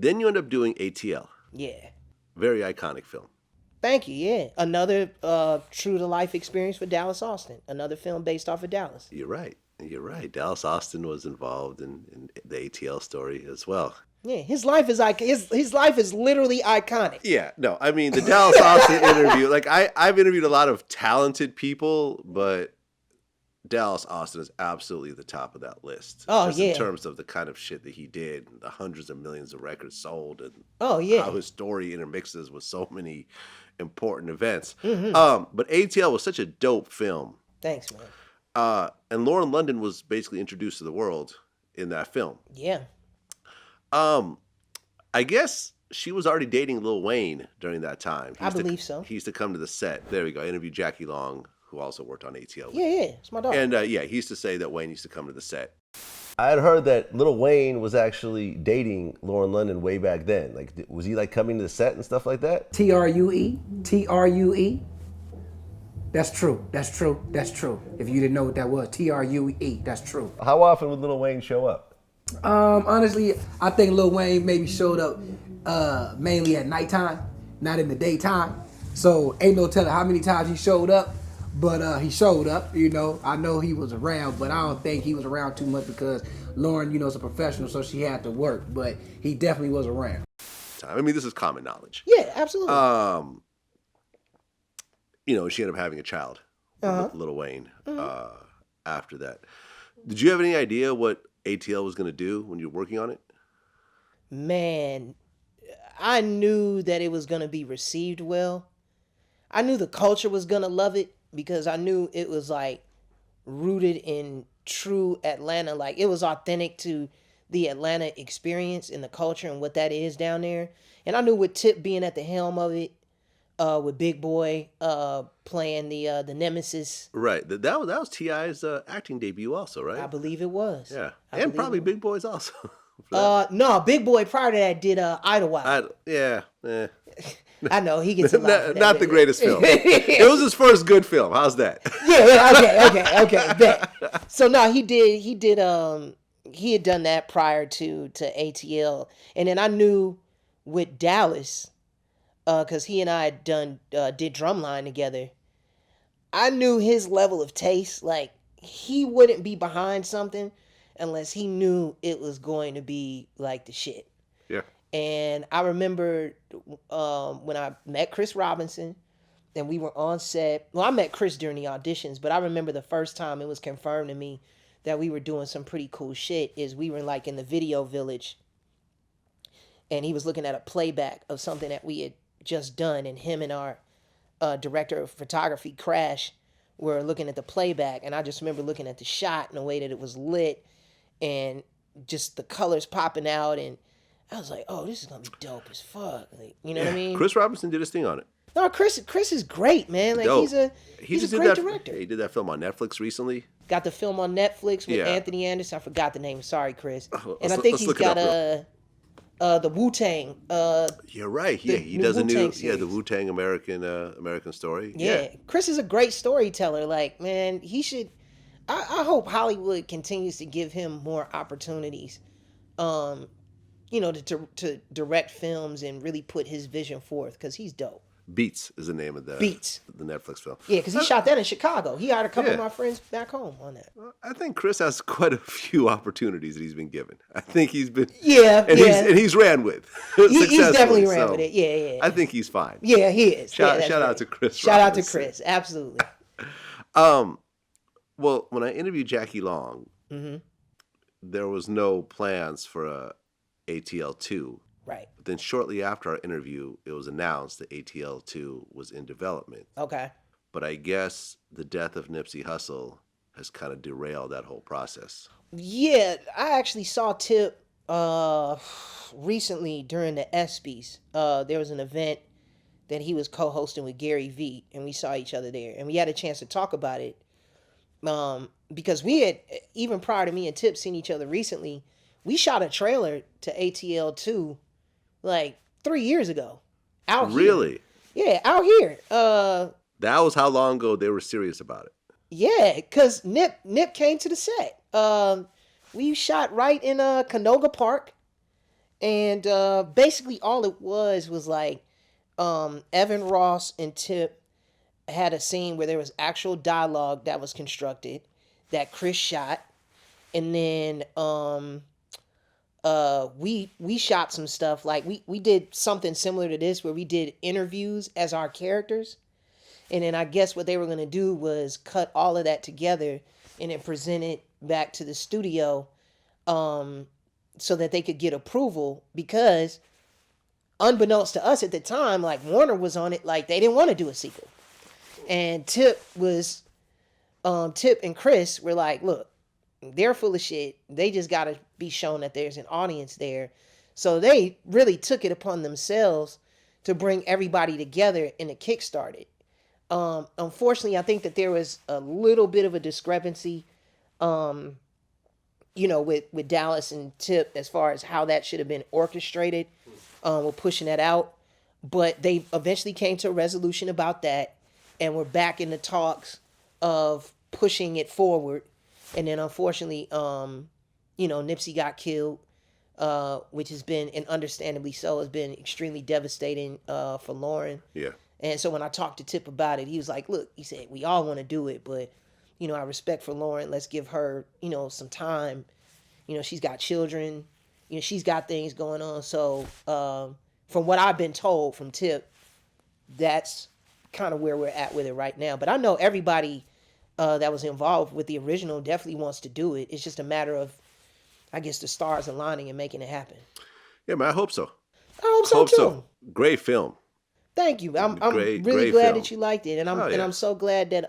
Then you end up doing ATL. Yeah. Very iconic film. Thank you. Yeah. Another true to life experience for Dallas Austin. Another film based off of Dallas. You're right. Dallas Austin was involved in the ATL story as well. Yeah, his life is his life is literally iconic. Yeah, no, I mean the Dallas Austin interview. Like I've interviewed a lot of talented people, but Dallas Austin is absolutely the top of that list. Oh, just yeah. in terms of the kind of shit that he did, the hundreds of millions of records sold, and how his story intermixes with so many important events. But ATL was such a dope film. Thanks, man. And Lauren London was basically introduced to the world in that film. Yeah. I guess she was already dating Lil Wayne during that time. I believe so. He used to come to the set. There we go. I interviewed Jackie Long, who also worked on ATL. Yeah, it's my dog. And he used to say that Wayne used to come to the set. I had heard that Lil Wayne was actually dating Lauren London way back then. Like, was he like coming to the set and stuff like that? True. That's true. If you didn't know what that was, True. That's true. How often would Lil Wayne show up? Honestly, I think Lil Wayne maybe showed up mainly at nighttime, not in the daytime. So ain't no telling how many times he showed up, but he showed up. You know, I know he was around, but I don't think he was around too much because Lauren, is a professional, so she had to work. But he definitely was around. I mean, this is common knowledge. Yeah, absolutely. She ended up having a child with Lil Wayne after that. Did you have any idea what ATL was going to do when you were working on it? Man, I knew that it was going to be received well. I knew the culture was going to love it because I knew it was like rooted in true Atlanta. Like it was authentic to the Atlanta experience and the culture and what that is down there. And I knew with Tip being at the helm of it, with Big Boy playing the Nemesis. Right. That was T.I.'s acting debut also, right? I believe it was. Yeah. And probably Big Boy's also. No, Big Boy prior to that did Idlewild. I know, he gets a lot. Not the greatest film. It was his first good film. How's that? Okay. Bet. So no, he had done that prior to ATL. And then I knew with Dallas, because he and I had did Drumline together, I knew his level of taste. Like, he wouldn't be behind something unless he knew it was going to be like the shit. Yeah. And I remember when I met Chris Robinson and we were on set. Well, I met Chris during the auditions, but I remember the first time it was confirmed to me that we were doing some pretty cool shit is we were like in the video village and he was looking at a playback of something that we had just done, and him and our director of photography, Crash, were looking at the playback, and I just remember looking at the shot and the way that it was lit and just the colors popping out, and I was like, oh, this is gonna be dope as fuck. Like, you know what I mean? Chris Robinson did his thing on it. No, Chris is great, man. Like dope. he's a great director. He did that film on Netflix recently. Got the film on Netflix with Anthony Anderson. I forgot the name. Sorry, Chris. And I think he's got the Wu-Tang. You're right. He does a new the Wu-Tang American Story. Yeah. Chris is a great storyteller. Like, man, he should. I hope Hollywood continues to give him more opportunities. To direct films and really put his vision forth because he's dope. Beats is the name of the Netflix film. Yeah, because he shot that in Chicago. He hired a couple of my friends back home on that. I think Chris has quite a few opportunities that he's been given. I think he's been he's ran with. He's definitely ran with it. Yeah. I think he's fine. Yeah, he is. Shout out to Chris. Shout out to Chris. Absolutely. Well, when I interviewed Jackie Long, there was no plans for a ATL 2. Right. But then shortly after our interview, it was announced that ATL 2 was in development. Okay. But I guess the death of Nipsey Hussle has kind of derailed that whole process. Yeah, I actually saw Tip recently during the ESPYs. There was an event that he was co-hosting with Gary Vee, and we saw each other there. And we had a chance to talk about it because we had, even prior to me and Tip seeing each other recently, we shot a trailer to ATL 2 like 3 years ago. Out here. Really? Yeah, out here. That was how long ago they were serious about it. Yeah, because Nip came to the set. We shot right in Canoga Park. And basically all it was like Evan Ross and Tip had a scene where there was actual dialogue that was constructed that Chris shot, and then we shot some stuff like we did something similar to this where we did interviews as our characters, and then I guess what they were going to do was cut all of that together and then present it back to the studio so that they could get approval, because unbeknownst to us at the time, like Warner was on it, like they didn't want to do a sequel. And Tip and Chris were like, look, they're full of shit. They just got to be shown that there's an audience there. So they really took it upon themselves to bring everybody together and to kickstart it. Unfortunately, I think that there was a little bit of a discrepancy, with Dallas and Tip as far as how that should have been orchestrated. We're pushing that out. But they eventually came to a resolution about that. And we're back in the talks of pushing it forward. And then unfortunately, Nipsey got killed, which has been, and understandably so, has been extremely devastating for Lauren. Yeah. And so when I talked to Tip about it, he was like, look, he said, we all want to do it, but, I respect for Lauren. Let's give her, some time. She's got children. She's got things going on. So from what I've been told from Tip, that's kind of where we're at with it right now. But I know everybody that was involved with the original definitely wants to do it. It's just a matter of, I guess, the stars aligning and making it happen. Yeah, man, I hope so. I hope so too. Great film. Thank you. I'm really glad that you liked it, and I'm so glad that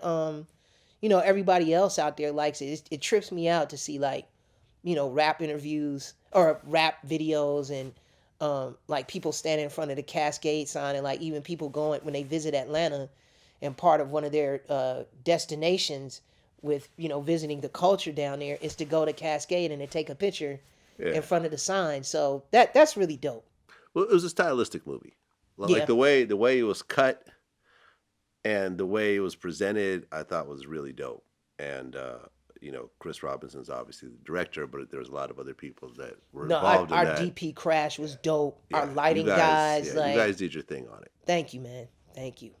everybody else out there likes it. It trips me out to see rap interviews or rap videos and like people standing in front of the Cascade sign, and like even people going when they visit Atlanta, and part of one of their destinations with visiting the culture down there is to go to Cascade and to take a picture in front of the sign. So that's really dope. Well, it was a stylistic movie. Like the way it was cut and the way it was presented, I thought was really dope. And Chris Robinson's obviously the director, but there's a lot of other people that were involved in that. Our DP Crash was dope. Yeah, our lighting guys, you guys did your thing on it. Thank you, man. Thank you.